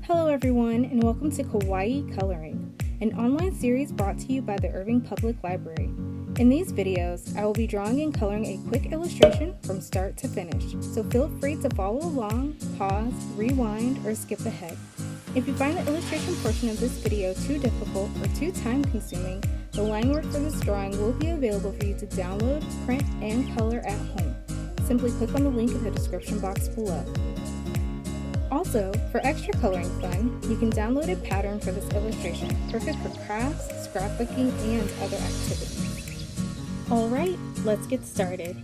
Hello everyone, and welcome to Kawaii Koloring, an online series brought to you by the Irving Public Library. In these videos, I will be drawing and coloring a quick illustration from start to finish, so feel free to follow along, pause, rewind, or skip ahead. If you find the illustration portion of this video too difficult or too time-consuming, the line work for this drawing will be available for you to download, print, and color at home. Simply click on the link in the description box below. Also, for extra coloring fun, you can download a pattern for this illustration, perfect for crafts, scrapbooking, and other activities. Alright, let's get started.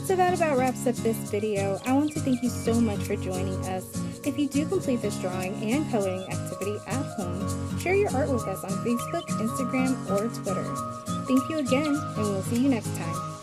So that about wraps up this video. I want to thank you so much for joining us. If you do complete this drawing and coloring activity at home, share your art with us on Facebook, Instagram, or Twitter. Thank you again, and we'll see you next time.